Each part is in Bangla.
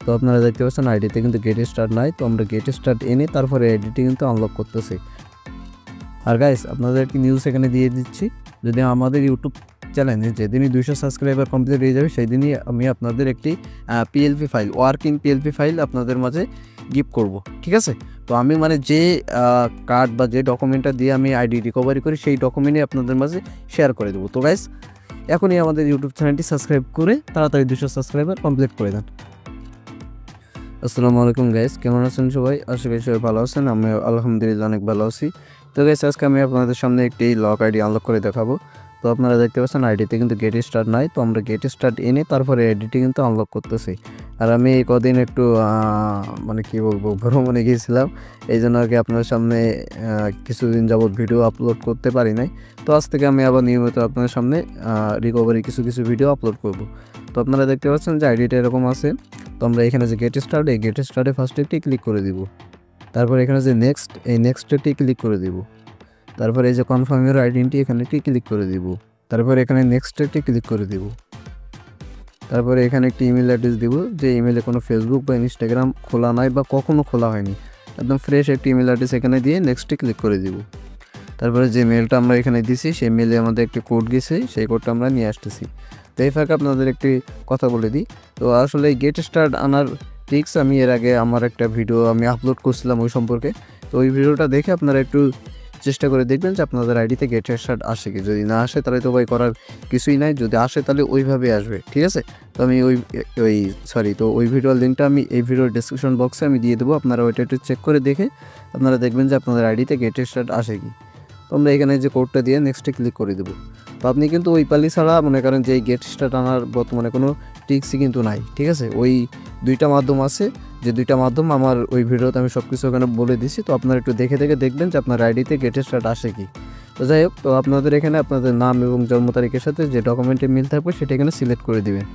তো আপনারা দেখতে পাচ্ছেন আইডিতে কিন্তু গেট স্টার্ট নাই। তো আমরা গেট স্টার্ট এনে তারপরে আইডিটি কিন্তু আনলক করতেছি। আর গাইস আপনাদের একটি নিউজ এখানে দিয়ে দিচ্ছি, যদি আমাদের ইউটিউব চ্যানেলে যেদিনই 200 সাবস্ক্রাইবার কমপ্লিট হয়ে যাবে সেই দিনই আমি আপনাদের একটি PLP file, working PLP file আপনাদের মাঝে গিফট করব, ঠিক আছে? তো আমি মানে যে কার্ড বা যে ডকুমেন্টটা দিয়ে আমি আইডি রিকভারি করি সেই ডকুমেন্টই আপনাদের মাঝে শেয়ার করে দেবো। তো গাইস এখনই আমাদের ইউটিউব চ্যানেলটি সাবস্ক্রাইব করে তাড়াতাড়ি 200 সাবস্ক্রাইবার কমপ্লিট করে দেন। আসসালামু আলাইকুম গাইস, কেমন আছেন সবাই? আশা করি সবাই ভালো আছেন। আমি আলহামদুলিল্লাহ অনেক ভালো আছি। তো গাইস আজকে আমি আপনাদের সামনে একটি লক আইডি আনলক করে দেখাবো। তো আপনারা দেখতে পাচ্ছেন আইডিতে কিন্তু গেট স্টার্ট নাই। তো আমরা গেট স্টার্ট এনে তারপরে আইডিটি কিন্তু আনলক করতেছি। আর আমি এই কদিন একটু মানে কি বলবো, ভ্রমণে গিয়েছিলাম, এই জন্য আর কি আপনাদের সামনে কিছুদিন যাবত ভিডিও আপলোড করতে পারি নাই। তো আজ থেকে আমি আবার নিয়মিত আপনাদের সামনে রিকভারি কিছু ভিডিও আপলোড করব। তো আপনারা দেখতে পাচ্ছেন যে আইডিটা এরকম আছে। তো আমরা এখানে যে গেট স্টার্ট, এই গেট স্টার্টে ফার্স্টে একটি ক্লিক করে দিব। তারপর এখানে যে নেক্সট, এই নেক্সটটি ক্লিক করে দিব। তারপর এই যে কনফার্ম ইউর আইডেন্টি, এখানে একটি ক্লিক করে দিব। তারপর এখানে নেক্সটটি ক্লিক করে দিব। তারপরে এখানে একটি ইমেল অ্যাড্রেস দিব, যে ইমেলে কোনো ফেসবুক বা ইনস্টাগ্রাম খোলা নাই বা কখনো খোলা হয়নি, একদম ফ্রেশ একটি ইমেল অ্যাড্রেস এখানে দিয়ে নেক্সটে ক্লিক করে দিব। তারপরে যে মেলটা আমরা এখানে দিছি সেই মেলে আমাদের একটি কোড গেছে, সেই কোডটা আমরা নিয়ে আসতেছি। তো এই ফাঁকে আপনাদের একটি কথা বলে দিই, তো আসলে গেট স্টার্ট আনার ট্রিক্স আমি এর আগে আমার একটা ভিডিও আমি আপলোড করছিলাম ওই সম্পর্কে। তো ওই ভিডিওটা দেখে আপনারা একটু চেষ্টা করে দেখবেন যে আপনাদের আইডিতে গেট স্টার্ট আসে কি। যদি না আসে তাহলে তো ভাই করার কিছুই নাই, যদি আসে তাহলে ওইভাবে আসবে, ঠিক আছে? তো আমি ওই ভিডিওর লিঙ্কটা আমি এই ভিডিওর ডেসক্রিপশন বক্সে আমি দিয়ে দেবো। আপনারা ওইটা একটু চেক করে দেখে আপনারা দেখবেন যে আপনাদের আইডিতে গেট স্টার্ট আসে কি। তো আমরা এখানে যে কোডটা দিয়ে নেক্সটে ক্লিক করে দেবো। তো আপনি কিন্তু ওই পালি ছাড়া মনে করেন যে এই গেট স্টার্ট আনার বর্তমানে কোনো ট্রিক্সই কিন্তু নাই, ঠিক আছে? ওই দুইটা মাধ্যম আছে, যে দুইটা মাধ্যম আমার ওই ভিডিওতে আমি সব কিছু ওখানে বলে দিছি। তো আপনারা একটু দেখে দেখবেন যে আপনার আইডিতে গেট স্টার্ট আসে কি। তো যাই হোক, তো আপনাদের এখানে আপনাদের নাম এবং জন্ম তারিখের সাথে যে ডকুমেন্টে মিল থাকবে সেটা এখানে সিলেক্ট করে দিবেন।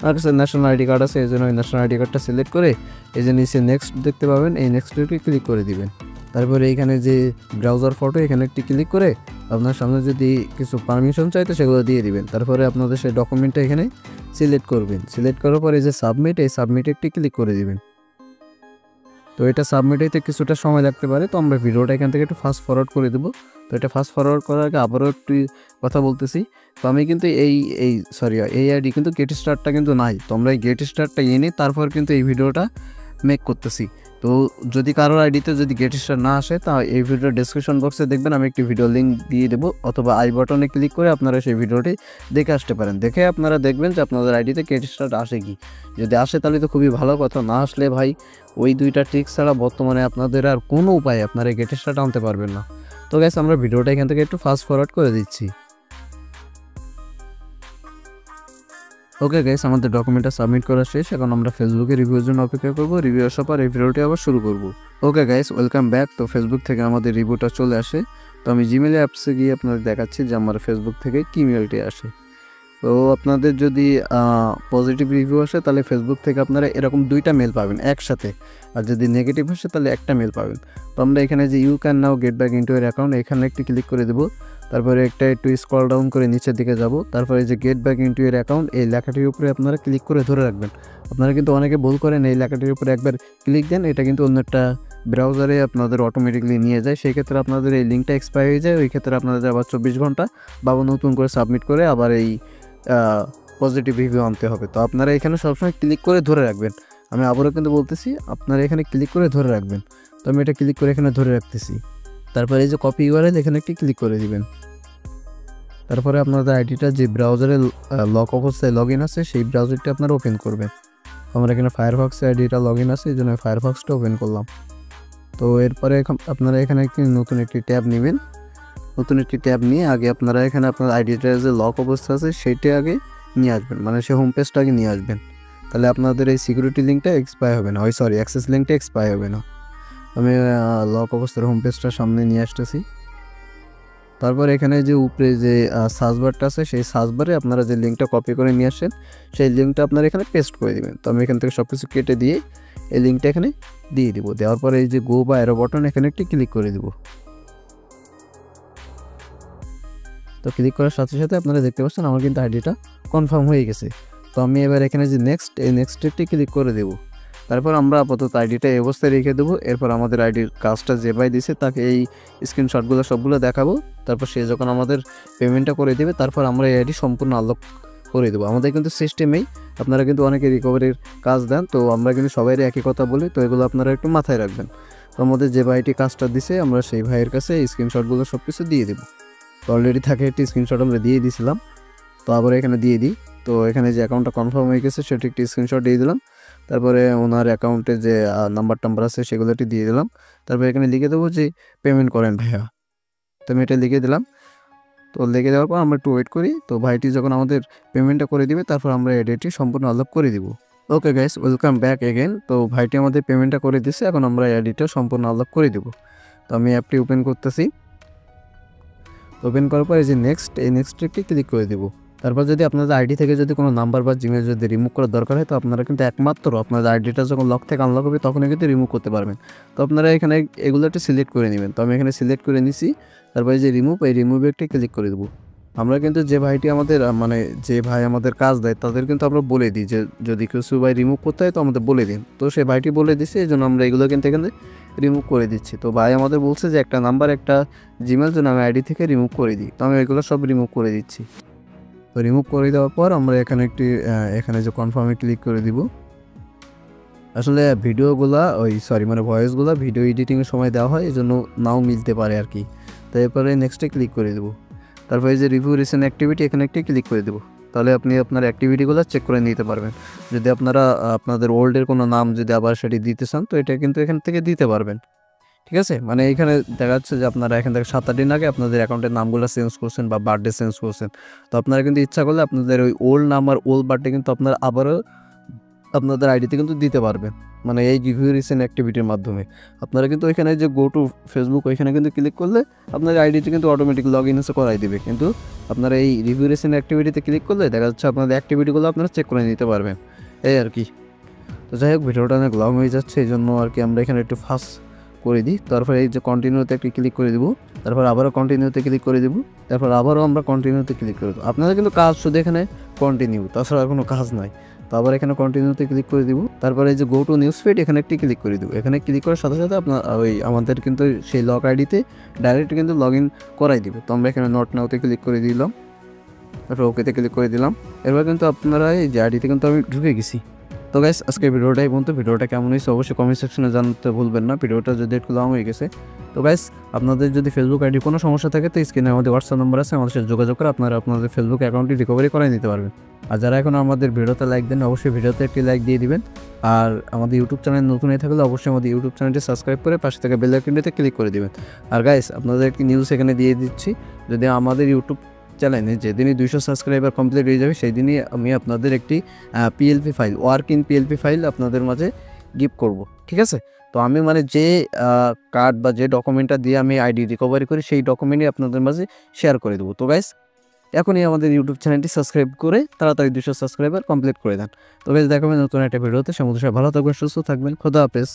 আমার কাছে ন্যাশনাল আইডি কার্ড আছে, এই জন্য ওই ন্যাশনাল আইডি কার্ডটা সিলেক্ট করে এই যে নিচে নেক্সট দেখতে পাবেন, এই নেক্সটে ক্লিক করে দিবেন। তারপরে এইখানে যে ব্রাউজার ফটো, এখানে একটি ক্লিক করে আপনার সামনে যদি কিছু পারমিশন চাইতে সেগুলো দিয়ে দিবেন। তারপরে আপনাদের সেই ডকুমেন্টটা এখানে সিলেক্ট করবেন। সিলেক্ট করার পরে যে সাবমিট, এই সাবমিটে একটি ক্লিক করে দিবেন। তো এটা সাবমিট হইতে কিছুটা সময় লাগতে পারে, তো আমরা ভিডিওটা এখান থেকে একটু ফাস্ট ফরওয়ার্ড করে দেবো। তো এটা ফাস্ট ফরওয়ার্ড করার আগে আবারও একটু কথা বলতেছি। তো আমি কিন্তু এই আইডি কিন্তু গেট স্টার্টটা কিন্তু নাই। তো আমরা এই গেট স্টার্টটা এনে তারপর কিন্তু এই ভিডিওটা মেক করতেছি। তো যদি কারোর আইডিতে যদি গেট স্টার্ট না আসে, তা এই ভিডিওর ডেসক্রিপশন বক্সে দেখবেন আমি একটি ভিডিও লিঙ্ক দিয়ে দেবো, অথবা আই বাটনে ক্লিক করে আপনারা সেই ভিডিওটি দেখে আসতে পারেন। দেখে আপনারা দেখবেন যে আপনাদের আইডিতে গেট স্টার্ট আসে কি। যদি আসে তাহলে তো খুবই ভালো কথা, না আসলে ভাই ওই দুইটা ট্রিক্স ছাড়া বর্তমানে আপনাদের আর কোনো উপায় আপনারা গেট স্টার্ট আনতে পারবেন না। তো গাইস আমরা ভিডিওটা এখান থেকে একটু ফাস্ট ফরওয়ার্ড করে দিচ্ছি। ওকে গাইস, আমাদের ডকুমেন্টটা সাবমিট করা শেষ। এখন আমরা ফেসবুকে রিভিউর জন্য অপেক্ষা করব। রিভিউ আসার পর এই ভিডিওটি আবার শুরু করব। Okay guys, welcome back. তো ফেসবুক থেকে আমাদের রিভিউটা চলে আসে। তো আমি জিমেল অ্যাপসে গিয়ে আপনাদের দেখাচ্ছি যে আমার ফেসবুক থেকে কী মেলটি আসে। তো আপনাদের যদি পজিটিভ রিভিউ আসে তাহলে ফেসবুক থেকে আপনারা এরকম দুইটা মেল পাবেন একসাথে, আর যদি নেগেটিভ আসে তাহলে একটা মেল পাবেন। তো আমরা এখানে যে you can now get back into your account, এখানে একটি ক্লিক করে দেবো। তারপরে একটু স্ক্রল ডাউন করে নিচের দিকে যাব। তারপরে যে gate back into your account, এই লেখাটির উপরে আপনারা ক্লিক করে ধরে রাখবেন। আপনারা কিন্তু অনেকে ভুল করেন, এই লেখাটির উপরে একবার ক্লিক দেন, এটা কিন্তু অন্য একটা ব্রাউজারে আপনাদের অটোমেটিকলি নিয়ে যায়। সেই ক্ষেত্রে আপনাদের এই লিঙ্কটা এক্সপায়ার হয়ে যায়। ওই ক্ষেত্রে আপনাদের আবার 24 ঘন্টা বা নতুন করে সাবমিট করে আবার এই পজিটিভ রিভিউ আনতে হবে। তো আপনারা এখানে সবসময় ক্লিক করে ধরে রাখবেন। আমি আবারও কিন্তু বলতেছি, আপনারা এখানে ক্লিক করে ধরে রাখবেন। তো আমি এটা ক্লিক করে এখানে ধরে রাখতেছি। তারপরে এই যে কপি ইউআরএল, এখানে একটি ক্লিক করে দিবেন। তারপরে আপনাদের আইডিটা যে ব্রাউজারে লক অবস্থায় লগ ইন আছে সেই ব্রাউজারটি আপনারা ওপেন করবেন। আমার এখানে ফায়ারফক্সে আইডিটা লগ ইন আছে, এই জন্য ফায়ারফক্সটা ওপেন করলাম। তো এরপরে আপনারা এখানে নতুন একটি ট্যাব নেবেন। নতুন একটি ট্যাব নিয়ে আগে আপনারা এখানে আপনার আইডিটা যে লক অবস্থা আছে সেইটা আগে নিয়ে আসবেন, মানে সে হোম পেজটা আগে নিয়ে আসবেন। তাহলে আপনাদের এই সিকিউরিটি লিঙ্কটা এক্সপায়ার হবে না, অ্যাক্সেস লিঙ্কটা এক্সপায়ার হবে না। আমি লক অবস্থার হোম পেজটা সামনে নিয়ে আসতেছি। তারপর এখানে যে উপরে যে সার্চবারটা আছে, সেই সার্চবারে আপনারা যে লিঙ্কটা কপি করে নিয়ে আসেন সেই লিঙ্কটা আপনারা এখানে পেস্ট করে দিবেন। তো আমি এখান থেকে সব কিছু কেটে দিয়ে এই লিঙ্কটা এখানে দিয়ে দিব। দেওয়ার পরে এই যে গো বা অ্যারো বাটন, এখানে একটি ক্লিক করে দিব। তো ক্লিক করার সাথে সাথে আপনারা দেখতে পাচ্ছেন আমার কিন্তু আইডিটা কনফার্ম হয়ে গেছে। তো আমি এবার এখানে যে নেক্সট, এই নেক্সট একটি ক্লিক করে দেব। তারপর আমরা আপাতত আইডিটা এই অবস্থায় রেখে দেবো। এরপর আমাদের আইডির কাজটা যে ভাই দিছে তাকে এই স্ক্রিনশটগুলো সবগুলো দেখাবো। তারপর সে যখন আমাদের পেমেন্টটা করে দেবে তারপর আমরা এই আইডি সম্পূর্ণ আনলক করে দেবো। আমাদের কিন্তু সিস্টেমেই আপনারা কিন্তু অনেকে রিকভারির কাজ দেন, তো আমরা কিন্তু সবাইয়ের একই কথা বলি, তো এগুলো আপনারা একটু মাথায় রাখবেন। তো আমাদের যে ভাইটি কাজটা দিছে আমরা সেই ভাইয়ের কাছে এই স্ক্রিনশটগুলো সব কিছু দিয়ে দেবো। তো অলরেডি থাকে একটি স্ক্রিনশট আমরা দিয়ে দিয়েছিলাম, তো আবার এখানে দিয়ে দিই। তো এখানে যে অ্যাকাউন্টটা কনফার্ম হয়ে গেছে সেটি একটি স্ক্রিনশট দিয়ে দিলাম। তারপরে ওনার অ্যাকাউন্টে যে নাম্বার আছে সেগুলোটি দিয়ে দিলাম। তারপরে এখানে লিখে দেবো যে পেমেন্ট করেন ভাইয়া, তো আমি এটা লিখে দিলাম। তো লিখে দেওয়ার পর আমরা একটু ওয়েট করি। তো ভাইটি যখন আমাদের পেমেন্টটা করে দিবে তারপর আমরা এডিটি সম্পূর্ণ আনলক করে দিব। Okay guys, welcome back again. তো ভাইটি আমাদের পেমেন্টটা করে দিচ্ছে, এখন আমরা এডিটটা সম্পূর্ণ আনলক করে দিব। তো আমি অ্যাপটি ওপেন করতেছি। ওপেন করার পর এই যে নেক্সটে ক্লিক করে দিব। তারপর যদি আপনাদের আইডি থেকে যদি কোনো নাম্বার বা জিমেল যদি রিমুভ করার দরকার হয় তো আপনারা কিন্তু একমাত্র আপনাদের আইডিটা যখন লক থেকে আনলক হবে তখনই কিন্তু রিমুভ করতে পারবেন। তো আপনারা এখানে এগুলো একটু সিলেক্ট করে নেবেন। তো আমি এখানে সিলেক্ট করে নিছি। তারপরে যে এই রিমুভে একটি ক্লিক করে দেবো। আমরা কিন্তু যে ভাইটি আমাদের মানে যে ভাই আমাদের কাজ দেয় তাদের কিন্তু আমরা বলে দিই যে যদি কিছু ভাই রিমুভ করতে হয় তো আমাদের বলে দিন। তো সে ভাইটি বলে দিচ্ছে, এই জন্য আমরা এগুলো কিন্তু এখানে রিমুভ করে দিচ্ছি। তো ভাই আমাদের বলছে যে একটা নাম্বার একটা জিমেল যেন আমি আইডি থেকে রিমুভ করে দিই, তো আমি এগুলো সব রিমুভ করে দিচ্ছি। তো রিমুভ করে দেওয়ার পর আমরা এখানে যে কনফার্মে ক্লিক করে দিব। আসলে ভিডিওগুলা মানে ভয়েসগুলো ভিডিও এডিটিংয়ের সময় দেওয়া হয়, এই জন্য নাও মিলতে পারে আর কি। তো এরপরে নেক্সটে ক্লিক করে দেবো। তারপরে যে রিভিউ রিসেন্ট অ্যাক্টিভিটি এখানে একটি ক্লিক করে দেবো। তাহলে আপনি আপনার অ্যাক্টিভিটিগুলো চেক করে নিতে পারবেন। যদি আপনারা আপনাদের ওল্ডের কোনো নাম যদি আবার সেটি দিতে চান তো এটা কিন্তু এখান থেকে দিতে পারবেন। ঠিক আছে, মানে এখানে দেখা যাচ্ছে যে আপনারা এখান থেকে 7-8 দিন আগে আপনাদের অ্যাকাউন্টের নামগুলো চেঞ্জ করছেন বা বার্থডে চেঞ্জ করছেন। তো আপনারা কিন্তু ইচ্ছা করলে আপনাদের ওই ওল্ড নাম আর ওল্ড বার্থডে কিন্তু আপনারা আবারও আপনাদের আইডিতে কিন্তু দিতে পারবেন, মানে এই রিভিউ রিসেন্ট অ্যাক্টিভিটির মাধ্যমে। আপনারা কিন্তু ওইখানে যে গো টু ফেসবুক ওইখানে কিন্তু ক্লিক করলে আপনার আইডিতে কিন্তু অটোমেটিক লগ ইন করাই দিবে, কিন্তু আপনারা এই রিভিউ রিসেন্ট অ্যাক্টিভিটিতে ক্লিক করলে দেখা যাচ্ছে আপনাদের অ্যাক্টিভিটিগুলো আপনারা চেক করে নিতে পারবেন, এই আর কি। তো যাই হোক, ভিডিওটা অনেক লং হয়ে যাচ্ছে, এই জন্য আর কি আমরা এখানে একটু ফাস্ট করে দিই। তারপরে এই যে কন্টিনিউতে একটি ক্লিক করে দিব। তারপর আবারও কন্টিনিউতে ক্লিক করে দিব। তারপর আবারও আমরা কন্টিনিউতে ক্লিক করে দেবো। আপনাদের কিন্তু কাজ শুধু এখানে কন্টিনিউ, তাছাড়া কোনো কাজ নাই। তো আবার এখানে কন্টিনিউতে ক্লিক করে দিব। তারপরে এই যে গো টু নিউজ ফিড এখানে একটি ক্লিক করে দিব। এখানে ক্লিক করার সাথে সাথে আপনার আমাদের কিন্তু সেই লগ আইডিতে ডাইরেক্ট কিন্তু লগ ইন করাই দিবে। তো আমরা এখানে নট নাওতে ক্লিক করে দিলাম, তারপর ওকেতে ক্লিক করে দিলাম। এরপর কিন্তু আপনারা এই যে আইডিতে কিন্তু আমি ঢুকে গেছি। তো গাইস, আজকে ভিডিওটাই বলতে ভিডিওটা কেমন হয়েছে অবশ্যই কমেন্ট সেকশনে জানাতে ভুলবেন না। ভিডিওটা যদি একটু লং হয়ে গেছে তো গাইস, আপনাদের যদি ফেসবুক আইডি কোনো সমস্যা থাকে তো স্ক্রিনে আমাদের হোয়াটসঅ্যাপ নম্বর আছে, আমাদের সাথে যোগাযোগ করে আপনারা আপনাদের ফেসবুক অ্যাকাউন্টটি রিকভারি করে নিতে পারবেন। আর যারা এখন আমাদের ভিডিওতে লাইক দেন অবশ্যই ভিডিওতে একটি লাইক দিয়ে দিবেন। আর আমাদের ইউটিউব চ্যানেল নতুন হয়ে থাকলে অবশ্যই আমাদের ইউটিউব চ্যানেলটি সাবস্ক্রাইব করে পাশে থেকে বেল আইকনটিতে ক্লিক করে দিবেন। আর গাইস, আপনাদের একটি নিউজ এখানে দিয়ে দিচ্ছি, যদি আমাদের ইউটিউব চ্যানেলে যেদিনই 200 সাবস্ক্রাইবার কমপ্লিট হয়ে যাবে সেই দিনই আমি আপনাদের একটি PLP file working PLP file আপনাদের মাঝে গিফট করব, ঠিক আছে। তো আমি মানে যে কার্ড বা যে ডকুমেন্টটা দিয়ে আমি আইডি রিকভারি করি সেই ডকুমেন্টই আপনাদের মাঝে শেয়ার করে দেবো। তো গাইস, এখনই আমাদের ইউটিউব চ্যানেলটি সাবস্ক্রাইব করে তাড়াতাড়ি 200 সাবস্ক্রাইবার কমপ্লিট করে দেন। তো গাইস, দেখা হবে নতুন একটা ভিডিওতে। সবাই ভালো থাকবেন, সুস্থ থাকবেন, খোদা হাফেজ।